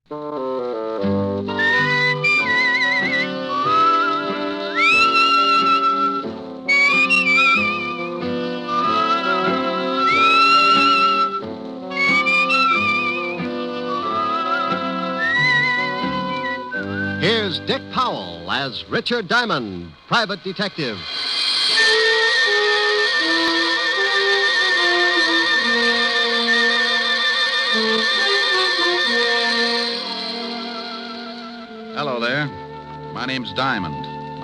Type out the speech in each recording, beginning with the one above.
Here's Dick Powell as Richard Diamond, private detective. Hello there. My name's Diamond,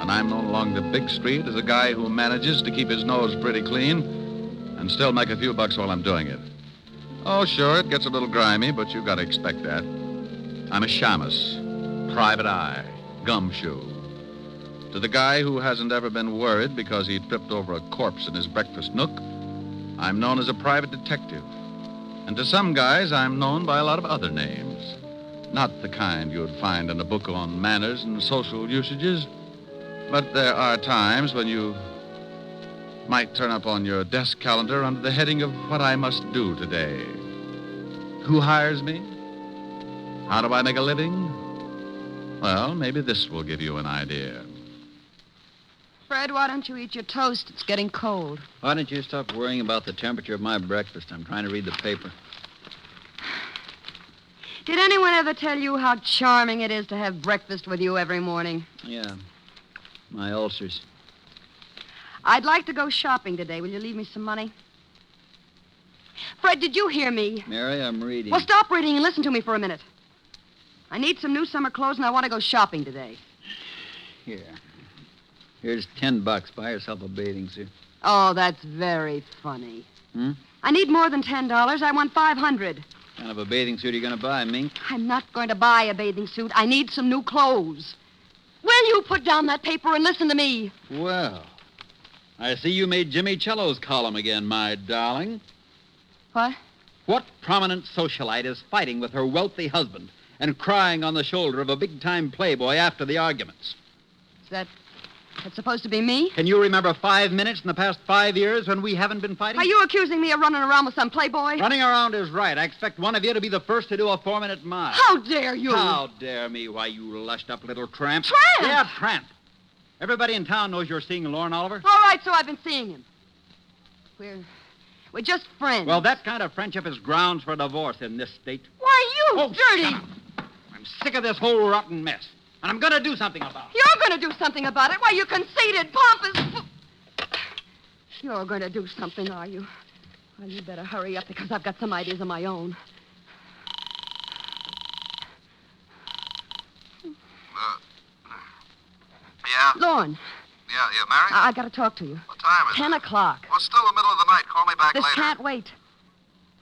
and I'm known along the big street as a guy who manages to keep his nose pretty clean and still make a few bucks while I'm doing it. Oh, sure, it gets a little grimy, but you gotta expect that. I'm a shamus, private eye, gumshoe. To the guy who hasn't ever been worried because he tripped over a corpse in his breakfast nook, I'm known as a private detective. And to some guys, I'm known by a lot of other names. Not the kind you'd find in a book on manners and social usages, but there are times when you might turn up on your desk calendar under the heading of what I must do today. Who hires me? How do I make a living? Well, maybe this will give you an idea. Fred, why don't you eat your toast? It's getting cold. Why don't you stop worrying about the temperature of my breakfast? I'm trying to read the paper. Did anyone ever tell you how charming it is to have breakfast with you every morning? Yeah, my ulcers. I'd like to go shopping today. Will you leave me some money? Fred, did you hear me? Mary, I'm reading. Well, stop reading and listen to me for a minute. I need some new summer clothes, and I want to go shopping today. Here. Here's $10. Buy yourself a bathing suit. Oh, that's very funny. Hmm? I need more than $10. I want $500. What kind of a bathing suit are you going to buy, Mink? I'm not going to buy a bathing suit. I need some new clothes. Will you put down that paper and listen to me? Well, I see you made Jimmy Cellos' column again, my darling. What? What prominent socialite is fighting with her wealthy husband and crying on the shoulder of a big-time playboy after the arguments? That's supposed to be me? Can you remember 5 minutes in the past 5 years when we haven't been fighting? Are you accusing me of running around with some playboy? Running around is right. I expect one of you to be the first to do a 4-minute mile. How dare you? How dare me? Why, you lushed-up little tramp. Tramp? Yeah, tramp. Everybody in town knows you're seeing Lorne Oliver. All right, so I've been seeing him. We're just friends. Well, that kind of friendship is grounds for divorce in this state. Why, you dirty... Shut up. I'm sick of this whole rotten mess, and I'm going to do something about it. You're going to do something about it? Why, you conceited, pompous... You're going to do something, are you? Well, you better hurry up, because I've got some ideas of my own. Yeah? Lorne, Yeah, Mary? I got to talk to you. What time is 10 it? o'clock. Well, it's still the middle of the night. Call me back This later. can't wait.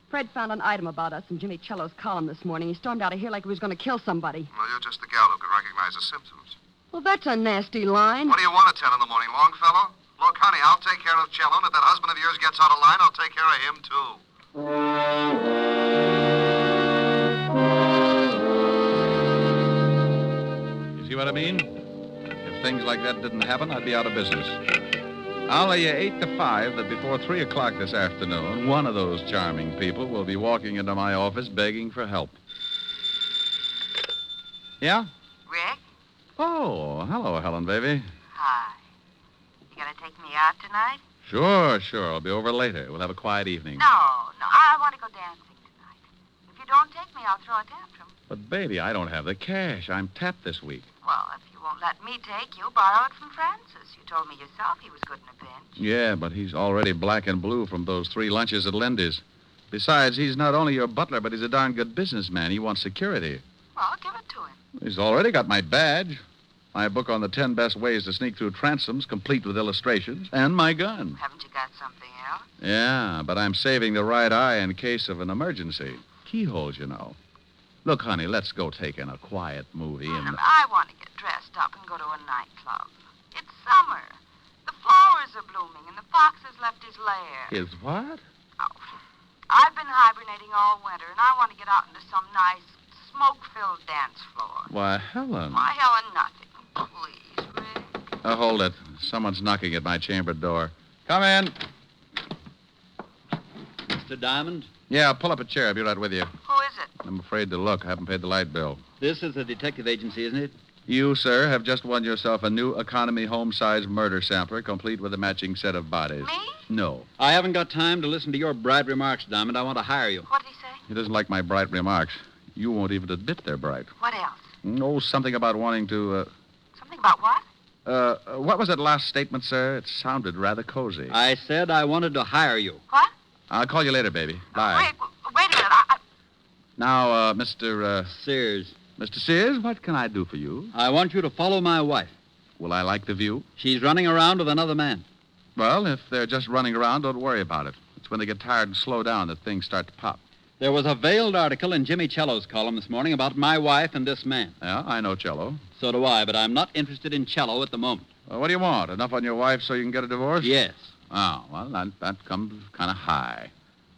Fred found an item about us in Jimmy Cellos' column this morning. He stormed out of here like he was going to kill somebody. Well, you're just the gal who can recognize the symptoms. Well, that's a nasty line. What do you want at 10 in the morning, Longfellow? Look, honey, I'll take care of Cello, and if that husband of yours gets out of line, I'll take care of him, too. You see what I mean? If things like that didn't happen, I'd be out of business. I'll lay you 8 to 5 that before 3 o'clock this afternoon, one of those charming people will be walking into my office begging for help. Yeah? Rick? Oh, hello, Helen, baby. Hi. You gonna take me out tonight? Sure. I'll be over later. We'll have a quiet evening. No. I want to go dancing tonight. If you don't take me, I'll throw a tantrum. But, baby, I don't have the cash. I'm tapped this week. Well, if you won't let me take you, borrow it from Francis. You told me yourself he was good in a pinch. Yeah, but he's already black and blue from those 3 lunches at Lindy's. Besides, he's not only your butler, but he's a darn good businessman. He wants security. Well, give it to him. He's already got my badge, my book on the 10 best ways to sneak through transoms, complete with illustrations, and my gun. Haven't you got something else? Yeah, but I'm saving the right eye in case of an emergency. Keyholes, you know. Look, honey, let's go take in a quiet movie and... I want to get dressed up and go to a nightclub. It's summer. The flowers are blooming, and the fox has left his lair. Is what? Oh, I've been hibernating all winter, and I want to get out into some nice, smoke-filled dance floor. Why, Helen. Why, Helen, nothing. Please, Rick. Hold it. Someone's knocking at my chamber door. Come in. Mr. Diamond? Yeah, pull up a chair. I'll be right with you. Who is it? I'm afraid to look. I haven't paid the light bill. This is a detective agency, isn't it? You, sir, have just won yourself a new economy home-size murder sampler, complete with a matching set of bodies. Me? No. I haven't got time to listen to your bright remarks, Diamond. I want to hire you. What did he say? He doesn't like my bright remarks. You won't even admit they're bright. What else? No, something about wanting to, Something about what? what was that last statement, sir? It sounded rather cozy. I said I wanted to hire you. What? I'll call you later, baby. Bye. Wait a minute. Now, Mr. Sears, Mr. Sears, what can I do for you? I want you to follow my wife. Will I like the view? She's running around with another man. Well, if they're just running around, don't worry about it. It's when they get tired and slow down that things start to pop. There was a veiled article in Jimmy Cellos' column this morning about my wife and this man. Yeah, I know Cello. So do I, but I'm not interested in Cello at the moment. Well, what do you want? Enough on your wife so you can get a divorce? Yes. Oh, well, that comes kind of high.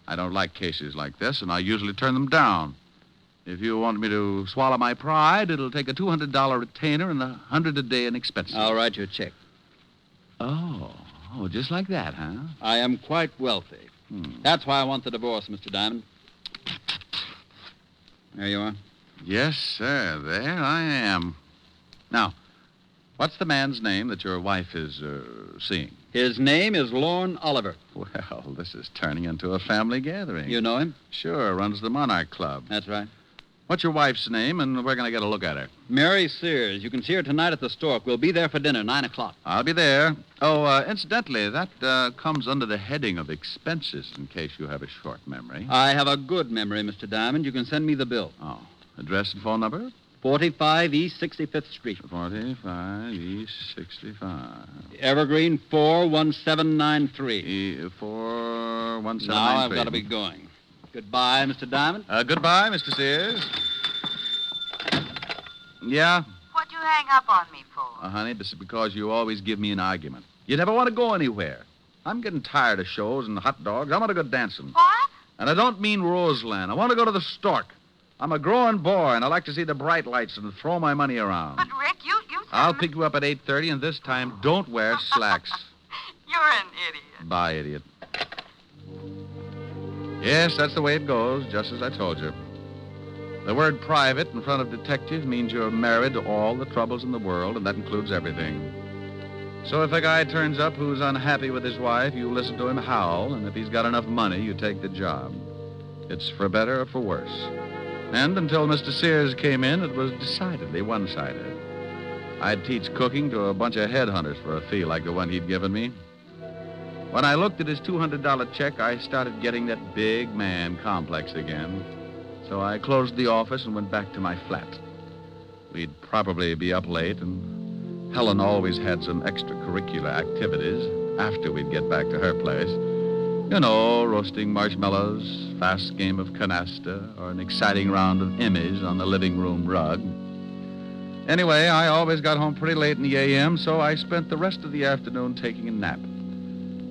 I don't like cases like this, and I usually turn them down. If you want me to swallow my pride, it'll take a $200 retainer and $100 a day in expenses. I'll write you a check. Oh, just like that, huh? I am quite wealthy. That's why I want the divorce, Mr. Diamond. There you are. Yes, sir. There I am. Now, what's the man's name that your wife is seeing? His name is Lorne Oliver. Well, this is turning into a family gathering. You know him? Sure, runs the Monarch Club. That's right. What's your wife's name, and we're going to get a look at her? Mary Sears. You can see her tonight at the Stork. We'll be there for dinner, 9 o'clock. I'll be there. Oh, incidentally, that comes under the heading of expenses, in case you have a short memory. I have a good memory, Mr. Diamond. You can send me the bill. Oh, address and phone number? 45 East 65th Street. 45 East 65. Evergreen 41793. 41793. Now I've got to be going. Goodbye, Mr. Diamond. Goodbye, Mr. Sears. Yeah? What'd you hang up on me for? Honey, this is because you always give me an argument. You never want to go anywhere. I'm getting tired of shows and hot dogs. I want to go dancing. What? And I don't mean Roseland. I want to go to the Stork. I'm a growing boy, and I like to see the bright lights and throw my money around. But, Rick, you I'll pick you up at 8:30, and this time, don't wear slacks. You're an idiot. Bye, idiot. Yes, that's the way it goes, just as I told you. The word private in front of detective means you're married to all the troubles in the world, and that includes everything. So if a guy turns up who's unhappy with his wife, you listen to him howl, and if he's got enough money, you take the job. It's for better or for worse. And until Mr. Sears came in, it was decidedly one-sided. I'd teach cooking to a bunch of headhunters for a fee like the one he'd given me. When I looked at his $200 check, I started getting that big man complex again. So I closed the office and went back to my flat. We'd probably be up late, and Helen always had some extracurricular activities after we'd get back to her place. You know, roasting marshmallows, fast game of canasta, or an exciting round of immies on the living room rug. Anyway, I always got home pretty late in the a.m., so I spent the rest of the afternoon taking a nap.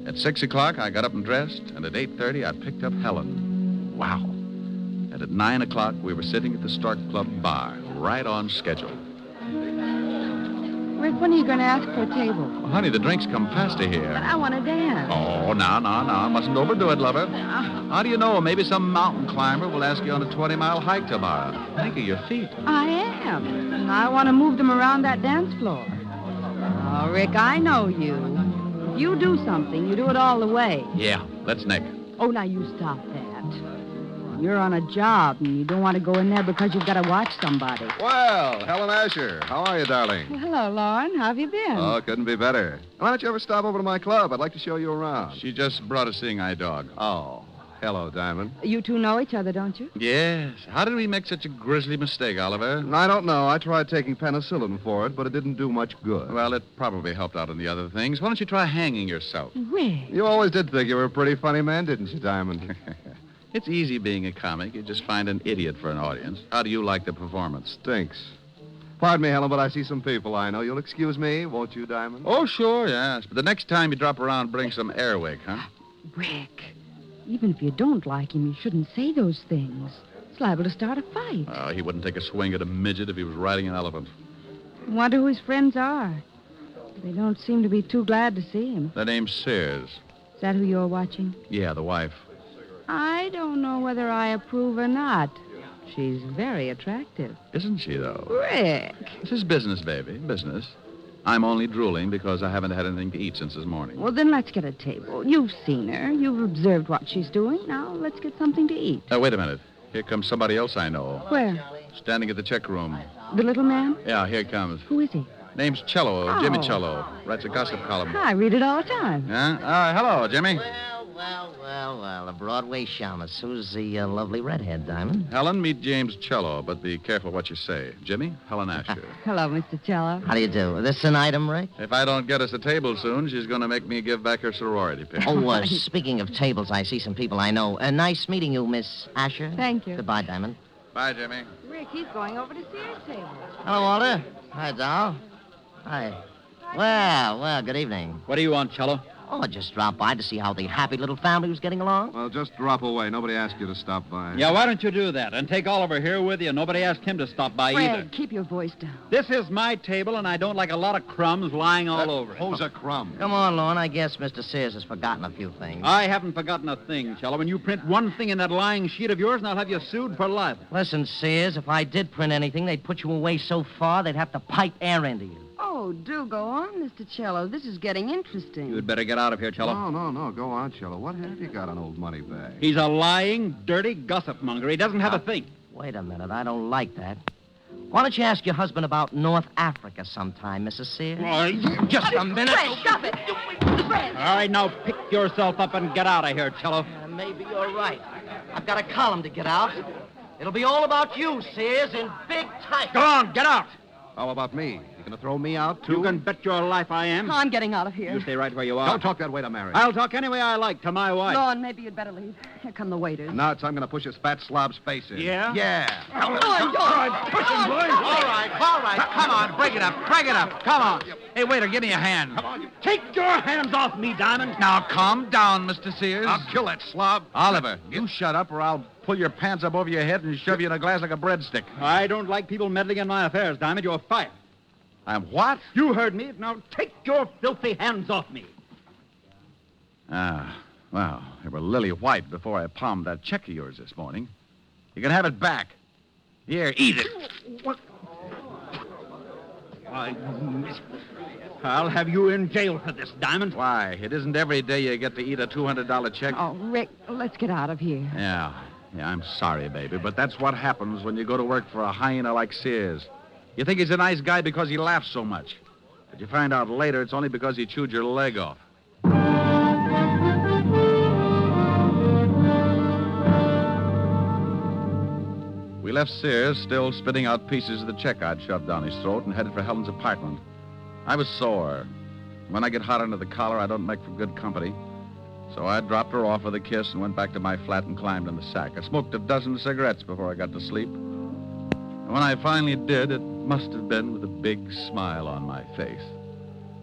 At 6 o'clock, I got up and dressed, and at 8:30, I picked up Helen. Wow. And at 9 o'clock, we were sitting at the Stork Club bar, right on schedule. Rick, when are you going to ask for a table? Well, honey, the drinks come faster here. But I want to dance. Oh, no. Mustn't overdo it, lover. How do you know? Maybe some mountain climber will ask you on a 20-mile hike tomorrow. Think of your feet. I am. And I want to move them around that dance floor. Oh, Rick, I know you. If you do something, you do it all the way. Yeah, let's nick. Oh, now you stop that. You're on a job, and you don't want to go in there because you've got to watch somebody. Well, Helen Asher, how are you, darling? Well, hello, Lauren. How have you been? Oh, couldn't be better. Why don't you ever stop over to my club? I'd like to show you around. She just brought a seeing eye dog. Oh, hello, Diamond. You two know each other, don't you? Yes. How did we make such a grisly mistake, Oliver? I don't know. I tried taking penicillin for it, but it didn't do much good. Well, it probably helped out in the other things. Why don't you try hanging yourself? Rick. You always did think you were a pretty funny man, didn't you, Diamond? It's easy being a comic. You just find an idiot for an audience. How do you like the performance? Stinks. Pardon me, Helen, but I see some people I know. You'll excuse me, won't you, Diamond? Oh, sure, yes. But the next time you drop around, bring some airwick, huh? Rick, even if you don't like him, you shouldn't say those things. It's liable to start a fight. Oh, he wouldn't take a swing at a midget if he was riding an elephant. I wonder who his friends are. They don't seem to be too glad to see him. Their name's Sears. Is that who you're watching? Yeah, the wife. I don't know whether I approve or not. She's very attractive. Isn't she, though? Rick. This is business, baby. Business. I'm only drooling because I haven't had anything to eat since this morning. Well, then let's get a table. You've seen her. You've observed what she's doing. Now let's get something to eat. Wait a minute. Here comes somebody else I know. Where? Standing at the check room. The little man? Yeah, here he comes. Who is he? Name's Cello, Jimmy Oh. Cello. Writes a gossip column. I read it all the time. Yeah? Hello, Jimmy. Well, a Broadway shamus. Who's the lovely redhead, Diamond? Helen, meet James Cello, but be careful what you say. Jimmy, Helen Asher. Hello, Mr. Cello. How do you do? This an item, Rick? If I don't get us a table soon, she's going to make me give back her sorority pin. Oh, speaking of tables, I see some people I know. Nice meeting you, Miss Asher. Thank you. Goodbye, Diamond. Bye, Jimmy. Rick, he's going over to Sears' table. Hello, Walter. Hi, doll. Hi. Well, good evening. What do you want, Cello? Oh, I just dropped by to see how the happy little family was getting along. Well, just drop away. Nobody asked you to stop by. Yeah, why don't you do that? And take Oliver here with you. Nobody asked him to stop by either. Fred, keep your voice down. This is my table, and I don't like a lot of crumbs lying all over it. Who's a crumb? Come on, Lorne. I guess Mr. Sears has forgotten a few things. I haven't forgotten a thing, Cello. When you print one thing in that lying sheet of yours, and I'll have you sued for libel. Listen, Sears, if I did print anything, they'd put you away so far they'd have to pipe air into you. Oh, do go on, Mr. Cello. This is getting interesting. You'd better get out of here, Cello. No. Go on, Cello. What have you got on old Moneybag? He's a lying, dirty gossip monger. He doesn't have a thing. Wait a minute. I don't like that. Why don't you ask your husband about North Africa sometime, Mrs. Sears? Just a minute. Fred, stop it. Fred. All right, now pick yourself up and get out of here, Cello. Maybe you're right. I've got a column to get out. It'll be all about you, Sears, in big type. Go on, get out. How about me? You gonna throw me out, too? You can bet your life I am. I'm getting out of here. You stay right where you are. Don't talk that way to Mary. I'll talk any way I like to my wife. Lorne, maybe you'd better leave. Here come the waiters. Now I'm gonna push his fat slob's face in. Yeah? Yeah. Go on. Push him, boys. All right. Come on, break it up. Come on. Hey, waiter, give me a hand. Take your hands off me, Diamond. Now, calm down, Mr. Sears. I'll kill that slob. Oliver, you shut up or I'll pull your pants up over your head and shove you in a glass like a breadstick. I don't like people meddling in my affairs, Diamond. You're fired. I'm what? You heard me. Now take your filthy hands off me. Well, they were lily white before I palmed that check of yours this morning. You can have it back. Here, eat it. What? I'll have you in jail for this, Diamond. Why? It isn't every day you get to eat a $200 check. Oh, Rick, let's get out of here. Yeah, I'm sorry, baby, but that's what happens when you go to work for a hyena like Sears. You think he's a nice guy because he laughs so much. But you find out later it's only because he chewed your leg off. We left Sears still spitting out pieces of the check I'd shoved down his throat and headed for Helen's apartment. I was sore. When I get hot under the collar, I don't make for good company. So I dropped her off with a kiss and went back to my flat and climbed in the sack. I smoked a dozen cigarettes before I got to sleep. And when I finally did, it must have been with a big smile on my face.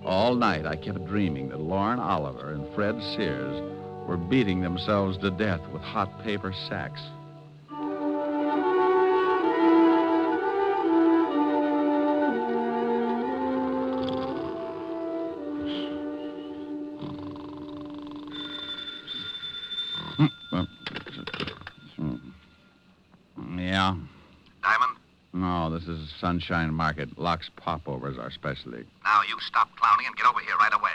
All night I kept dreaming that Lorne Oliver and Fred Sears were beating themselves to death with hot paper sacks. Yeah. Diamond, No, this is Sunshine Market. Lox popovers are our specialty. now you stop clowning and get over here right away.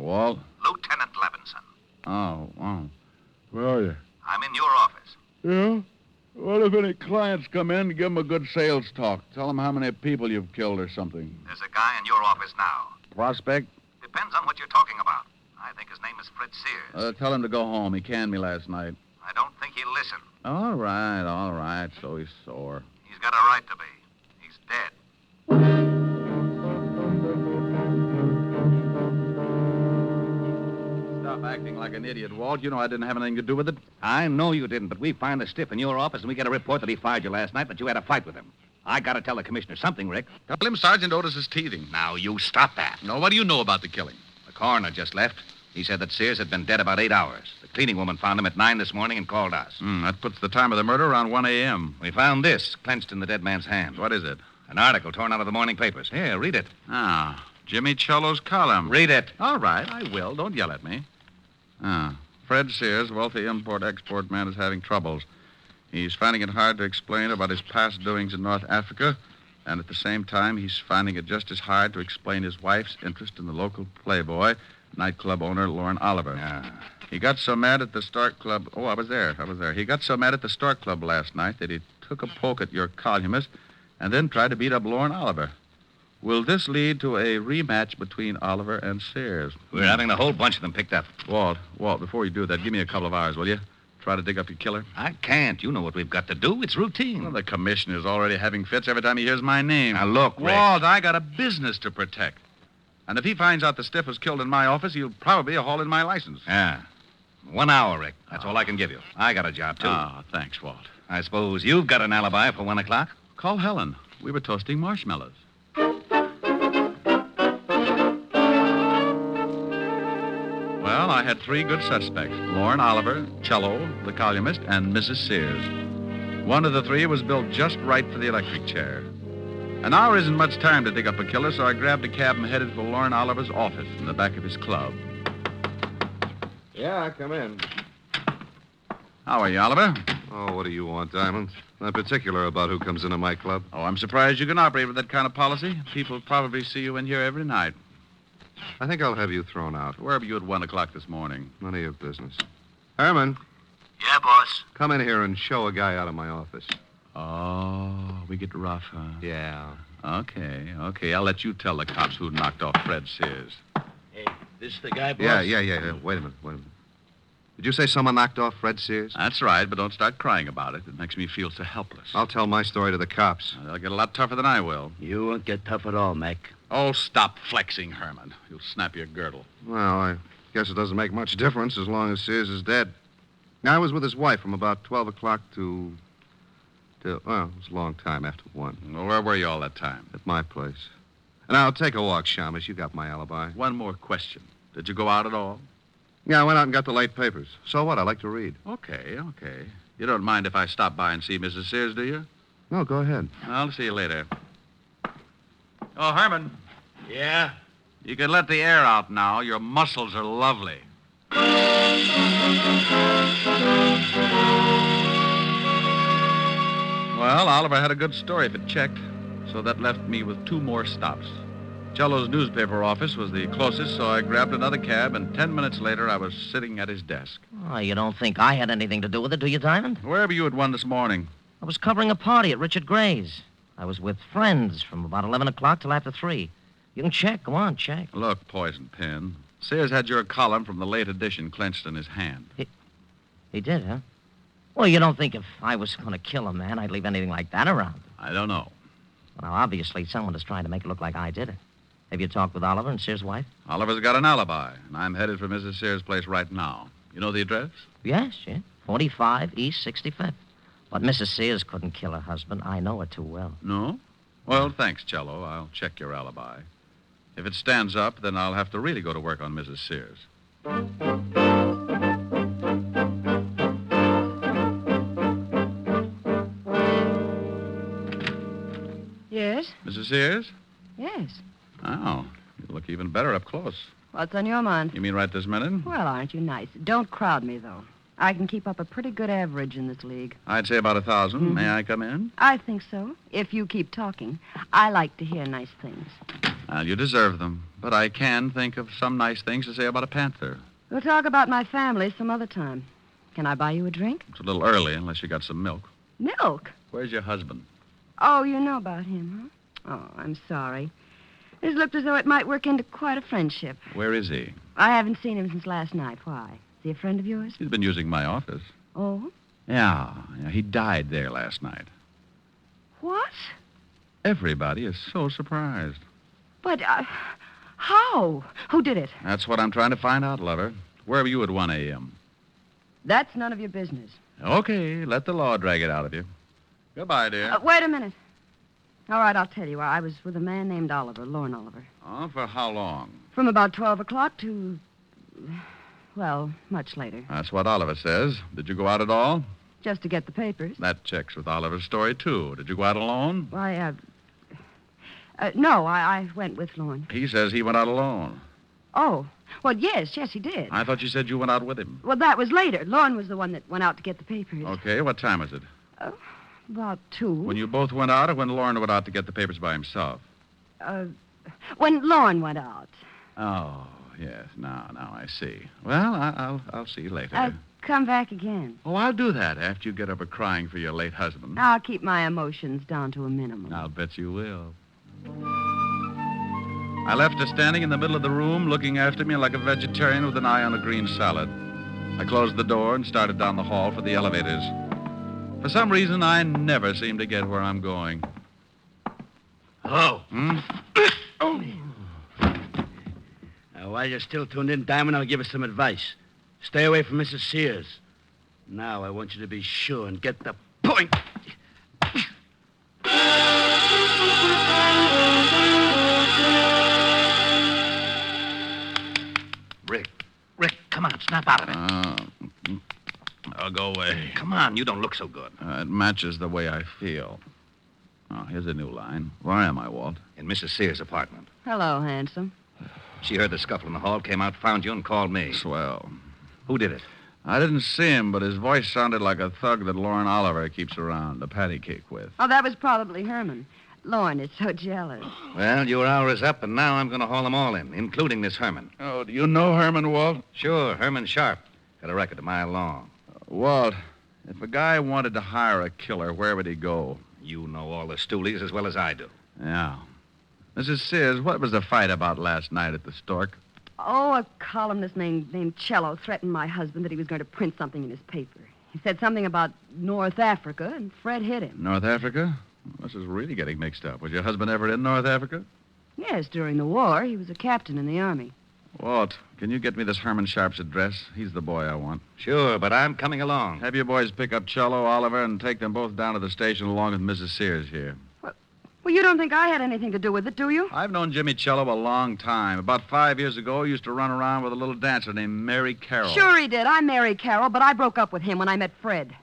Walt? Lieutenant Levinson. Oh. Where are you? I'm in your office. Yeah? What if any clients come in, give them a good sales talk. Tell them how many people you've killed or something. There's a guy in your office now. Prospect? Depends on what you're talking about. I think his name is Fred Sears. Tell him to go home. He canned me last night. I don't think he'll listen. All right. So he's sore. He's got a right to be. He's dead. Stop acting like an idiot, Walt. You know I didn't have anything to do with it. I know you didn't, but we find the stiff in your office, and we get a report that he fired you last night, but you had a fight with him. I got to tell the commissioner something, Rick. Tell him Sergeant Otis is teething. Now, you stop that. No, what do you know about the killing? The coroner just left. He said that Sears had been dead about 8 hours. The cleaning woman found him at 9 this morning and called us. That puts the time of the murder around 1 a.m. We found this clenched in the dead man's hand. What is it? An article torn out of the morning papers. Here, read it. Jimmy Cellos' column. Read it. All right, I will. Don't yell at me. Fred Sears, wealthy import-export man, is having troubles. He's finding it hard to explain about his past doings in North Africa, and at the same time, he's finding it just as hard to explain his wife's interest in the local playboy, nightclub owner Lorne Oliver. Yeah. He got so mad at the Stork Club... Oh, I was there. He got so mad at the Stork Club last night that he took a poke at your columnist and then tried to beat up Lorne Oliver. Will this lead to a rematch between Oliver and Sears? We're having the whole bunch of them picked up. Walt, before you do that, give me a couple of hours, will you? Try to dig up your killer. I can't. You know what we've got to do. It's routine. Well, the commissioner's already having fits every time he hears my name. Now, look, Rick. Walt, I got a business to protect. And if he finds out the stiff was killed in my office, he'll probably haul in my license. Yeah. 1 hour, Rick. That's all I can give you. I got a job, too. Thanks, Walt. I suppose you've got an alibi for 1 o'clock? Call Helen. We were toasting marshmallows. Well, I had 3 good suspects. Lorne Oliver, Cello, the columnist, and Mrs. Sears. One of the 3 was built just right for the electric chair. An hour isn't much time to dig up a killer, so I grabbed a cab and headed for Lorne Oliver's office in the back of his club. Yeah, come in. How are you, Oliver? Oh, what do you want, Diamond? Not particular about who comes into my club. Oh, I'm surprised you can operate with that kind of policy. People probably see you in here every night. I think I'll have you thrown out. Where were you at 1 o'clock this morning? None of your business. Herman, Yeah, boss. come in here and show a guy out of my office. Oh, we get rough, huh? Yeah. Okay. I'll let you tell the cops who knocked off Fred Sears. Hey, this the guy, boss? Yeah. Wait a minute. Did you say someone knocked off Fred Sears? That's right, but don't start crying about it. It makes me feel so helpless. I'll tell my story to the cops. They'll get a lot tougher than I will. You won't get tough at all, Mac. Oh, stop flexing, Herman. You'll snap your girdle. Well, I guess it doesn't make much difference as long as Sears is dead. I was with his wife from about 12 o'clock till it was a long time after 1. Well, where were you all that time? At my place. And I'll take a walk, Shamus. You got my alibi. One more question. Did you go out at all? Yeah, I went out and got the late papers. So what? I like to read. Okay. You don't mind if I stop by and see Mrs. Sears, do you? No, go ahead. I'll see you later. Oh, Herman. Yeah? You can let the air out now. Your muscles are lovely. Well, Oliver had a good story if it checked, so that left me with 2 more stops. Cello's newspaper office was the closest, so I grabbed another cab, and 10 minutes later, I was sitting at his desk. Oh, you don't think I had anything to do with it, do you, Diamond? Where were you at 1 this morning? I was covering a party at Richard Gray's. I was with friends from about 11 o'clock till after 3. You can check. Go on, check. Look, Poison Pin. Sears had your column from the late edition clenched in his hand. He did, huh? Well, you don't think if I was going to kill a man, I'd leave anything like that around? I don't know. Well, now, obviously, someone is trying to make it look like I did it. Have you talked with Oliver and Sears' wife? Oliver's got an alibi, and I'm headed for Mrs. Sears' place right now. You know the address? Yes. 45 East 65th. But Mrs. Sears couldn't kill her husband. I know her too well. No? Well, thanks, Cello. I'll check your alibi. If it stands up, then I'll have to really go to work on Mrs. Sears. Yes? Mrs. Sears? Yes. Oh, you look even better up close. What's on your mind? You mean right this minute? Well, aren't you nice? Don't crowd me, though. I can keep up a pretty good average in this league. I'd say about 1,000. Mhm. May I come in? I think so, if you keep talking. I like to hear nice things. Well, you deserve them. But I can think of some nice things to say about a panther. We'll talk about my family some other time. Can I buy you a drink? It's a little early, unless you got some milk. Milk? Where's your husband? Oh, you know about him, huh? Oh, I'm sorry. It looked as though it might work into quite a friendship. Where is he? I haven't seen him since last night. Why? Is he a friend of yours? He's been using my office. Oh? Yeah, he died there last night. What? Everybody is so surprised. But, how? Who did it? That's what I'm trying to find out, lover. Where were you at 1 a.m.? That's none of your business. Okay, let the law drag it out of you. Goodbye, dear. Wait a minute. All right, I'll tell you. I was with a man named Oliver, Lorne Oliver. Oh, for how long? From about 12 o'clock to, well, much later. That's what Oliver says. Did you go out at all? Just to get the papers. That checks with Oliver's story, too. Did you go out alone? Why, no, I went with Lorne. He says he went out alone. Oh, well, yes, he did. I thought you said you went out with him. Well, that was later. Lorne was the one that went out to get the papers. Okay, what time is it? About 2. When you both went out or when Lorne went out to get the papers by himself? When Lorne went out. Oh, yes. Now I see. Well, I'll see you later. Come back again. Oh, I'll do that after you get over crying for your late husband. I'll keep my emotions down to a minimum. I'll bet you will. I left her standing in the middle of the room, looking after me like a vegetarian with an eye on a green salad. I closed the door and started down the hall for the elevators. For some reason, I never seem to get where I'm going. Hello. Oh. Now, while you're still tuned in, Diamond, I'll give you some advice. Stay away from Mrs. Sears. Now, I want you to be sure and get the point. Rick, come on, snap out of it. I'll go away. Come on, you don't look so good. It matches the way I feel. Oh, here's a new line. Where am I, Walt? In Mrs. Sears' apartment. Hello, handsome. She heard the scuffle in the hall, came out, found you, and called me. Swell. Who did it? I didn't see him, but his voice sounded like a thug that Lauren Oliver keeps around to patty cake with. Oh, that was probably Herman. Lorne is so jealous. Well, your hour is up, and now I'm going to haul them all in, including this Herman. Oh, do you know Herman, Walt? Sure, Herman Sharp. Got a record a mile long. Walt, if a guy wanted to hire a killer, where would he go? You know all the stoolies as well as I do. Yeah. Mrs. Sears, what was the fight about last night at the Stork? Oh, a columnist named Cello threatened my husband that he was going to print something in his paper. He said something about North Africa, and Fred hit him. North Africa? This is really getting mixed up. Was your husband ever in North Africa? Yes, during the war. He was a captain in the Army. Walt, can you get me this Herman Sharp's address? He's the boy I want. Sure, but I'm coming along. Have your boys pick up Cello, Oliver, and take them both down to the station along with Mrs. Sears here. Well, you don't think I had anything to do with it, do you? I've known Jimmy Cello a long time. About 5 years ago, he used to run around with a little dancer named Mary Carroll. Sure he did. I'm Mary Carroll, but I broke up with him when I met Fred.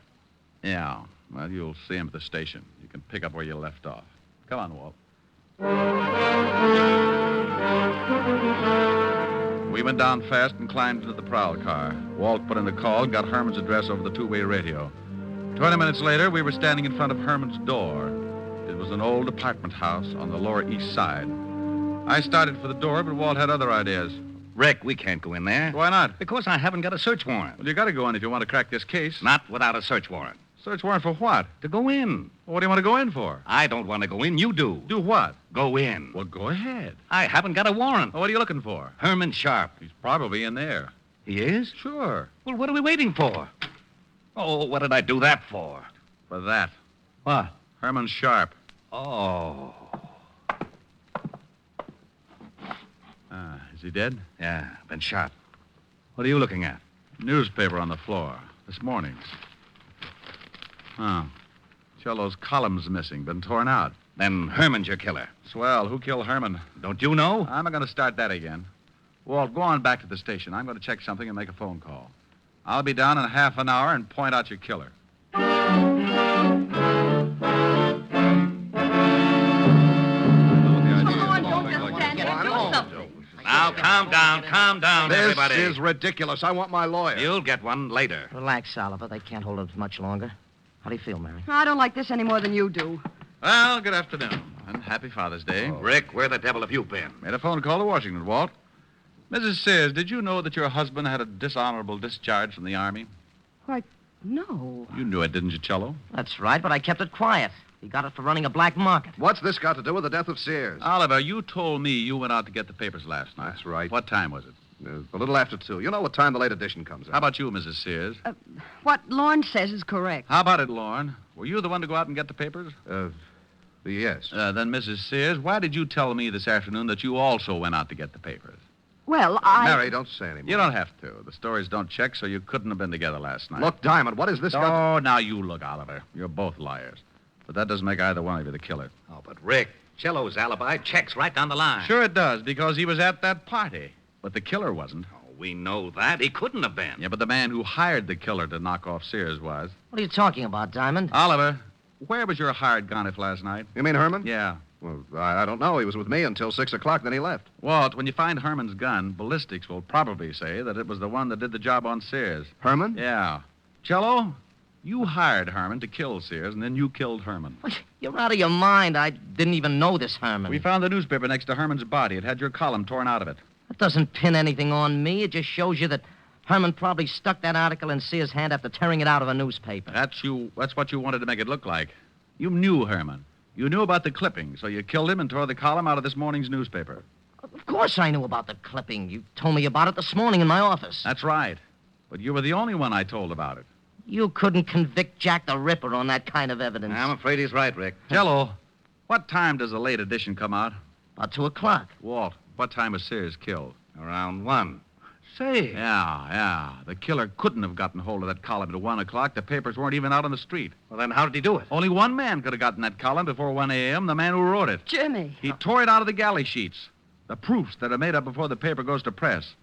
Yeah. Well, you'll see him at the station. You can pick up where you left off. Come on, Walt. We went down fast and climbed into the prowl car. Walt put in a call, got Herman's address over the two-way radio. 20 minutes later, we were standing in front of Herman's door. It was an old apartment house on the Lower East Side. I started for the door, but Walt had other ideas. Rick, we can't go in there. Why not? Because I haven't got a search warrant. Well, you got to go in if you want to crack this case. Not without a search warrant. Search warrant for what? To go in. Well, what do you want to go in for? I don't want to go in. You do. Do what? Go in. Well, go ahead. I haven't got a warrant. Well, what are you looking for? Herman Sharp. He's probably in there. He is? Sure. Well, what are we waiting for? Oh, what did I do that for? For that. What? Herman Sharp. Oh. Is he dead? Yeah, been shot. What are you looking at? Newspaper on the floor. This morning's. Oh. Cello's column's missing. Been torn out. Then Herman's your killer. Swell. Who killed Herman? Don't you know? I'm not going to start that again. Walt, go on back to the station. I'm going to check something and make a phone call. I'll be down in half an hour and point out your killer. Now, calm down, everybody. This is ridiculous. I want my lawyer. You'll get one later. Relax, Oliver. They can't hold it much longer. How do you feel, Mary? I don't like this any more than you do. Well, good afternoon, and happy Father's Day. Rick, where the devil have you been? Made a phone call to Washington, Walt. Mrs. Sears, did you know that your husband had a dishonorable discharge from the Army? Why, no. You knew it, didn't you, Cello? That's right, but I kept it quiet. He got it for running a black market. What's this got to do with the death of Sears? Oliver, you told me you went out to get the papers last night. That's right. What time was it? A little after 2. You know what time the late edition comes out. How about you, Mrs. Sears? What Lorne says is correct. How about it, Lorne? Were you the one to go out and get the papers? Yes. Then, Mrs. Sears, why did you tell me this afternoon that you also went out to get the papers? Well, Mary, don't say anymore. You don't have to. The stories don't check, so you couldn't have been together last night. Look, Diamond, what is this got... Oh, now you look, Oliver. You're both liars. But that doesn't make either one of you the killer. Oh, but Rick, Cello's alibi checks right down the line. Sure it does, because he was at that party. But the killer wasn't. Oh, we know that. He couldn't have been. Yeah, but the man who hired the killer to knock off Sears was. What are you talking about, Diamond? Oliver, where was your hired gun if last night? You mean Herman? Yeah. Well, I don't know. He was with me until 6 o'clock, then he left. Walt, when you find Herman's gun, ballistics will probably say that it was the one that did the job on Sears. Herman? Yeah. Cello, You hired Herman to kill Sears, and then you killed Herman. You're out of your mind. I didn't even know this Herman. We found the newspaper next to Herman's body. It had your column torn out of it. That doesn't pin anything on me. It just shows you that Herman probably stuck that article in Sears' hand after tearing it out of a newspaper. That's what you wanted to make it look like. You knew Herman. You knew about the clipping, so you killed him and tore the column out of this morning's newspaper. Of course I knew about the clipping. You told me about it this morning in my office. That's right. But you were the only one I told about it. You couldn't convict Jack the Ripper on that kind of evidence. I'm afraid he's right, Rick. Jello, what time does the late edition come out? About 2 o'clock. Walt, what time was Sears killed? Around 1. Say. Yeah. The killer couldn't have gotten hold of that column at 1 o'clock. The papers weren't even out on the street. Well, then how did he do it? Only one man could have gotten that column before 1 a.m., the man who wrote it. Jimmy. He tore it out of the galley sheets. The proofs that are made up before the paper goes to press.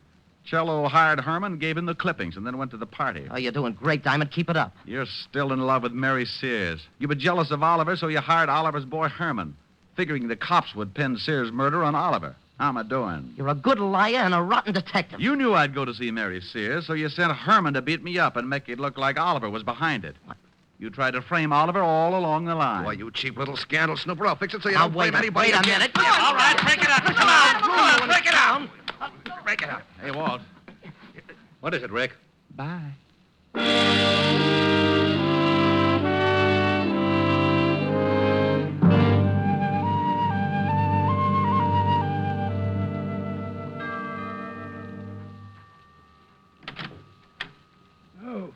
Cello hired Herman, gave him the clippings, and then went to the party. Oh, you're doing great, Diamond. Keep it up. You're still in love with Mary Sears. You were jealous of Oliver, so you hired Oliver's boy Herman, figuring the cops would pin Sears' murder on Oliver. How am I doing? You're a good liar and a rotten detective. You knew I'd go to see Mary Sears, so you sent Herman to beat me up and make it look like Oliver was behind it. What? You tried to frame Oliver all along the line. Why, you cheap little scandal snooper. I'll fix it so you Now, don't blame anybody. Wait a again. minute. All right, break it up. Come on, break it down. Break it up. Hey, Walt. What is it, Rick? Bye. Oh,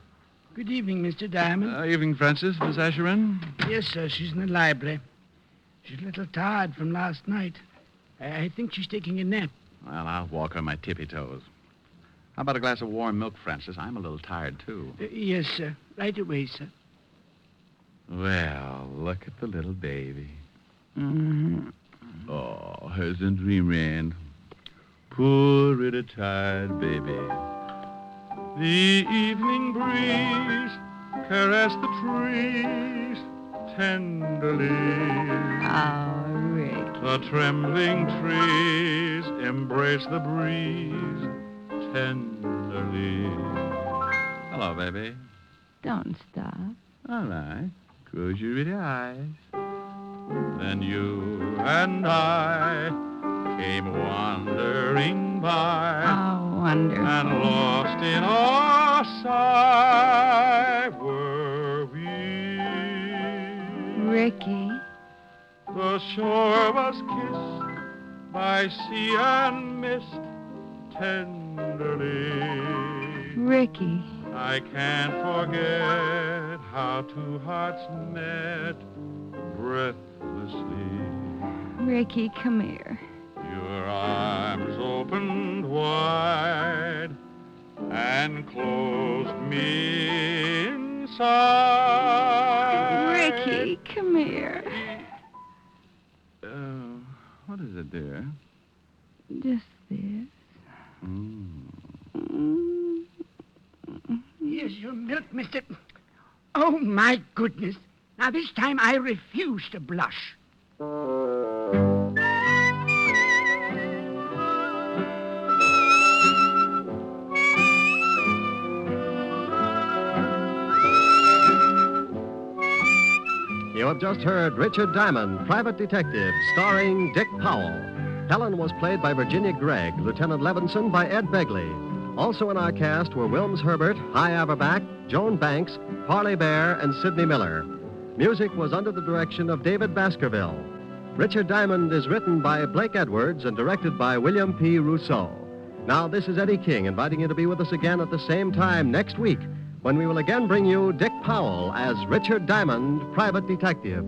good evening, Mr. Diamond. Evening, Francis. Miss Asher in? Yes, sir. She's in the library. She's a little tired from last night. I think she's taking a nap. Well, I'll walk on my tippy toes. How about a glass of warm milk, Francis? I'm a little tired, too. Yes, sir. Right away, sir. Well, look at the little baby. Mm-hmm. Oh, hasn't dreamland. Poor little tired baby. The evening breeze caressed the trees tenderly. Oh, Rick. The trembling trees embrace the breeze tenderly. Hello, baby. Don't stop. All right. Close your pretty eyes. Then you and I came wandering by. Oh, wonderful. And lost in our sigh were we. Ricky. The shore was kissed by sea and mist tenderly. Ricky. I can't forget how two hearts met breathlessly. Ricky, come here. Your arms opened wide and closed me inside. Ricky, come here. What is it, dear? Just this. Here's your milk, mister. Oh, my goodness. Now, this time I refuse to blush. You have just heard Richard Diamond, Private Detective, starring Dick Powell. Helen was played by Virginia Gregg, Lieutenant Levinson by Ed Begley. Also in our cast were Wilms Herbert, Hy Averback, Joan Banks, Parley Bear, and Sidney Miller. Music was under the direction of David Baskerville. Richard Diamond is written by Blake Edwards and directed by William P. Rousseau. Now, this is Eddie King inviting you to be with us again at the same time next week when we will again bring you Dick Powell as Richard Diamond, Private Detective.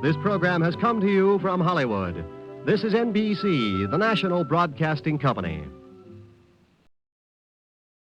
This program has come to you from Hollywood. This is NBC, the national broadcasting company.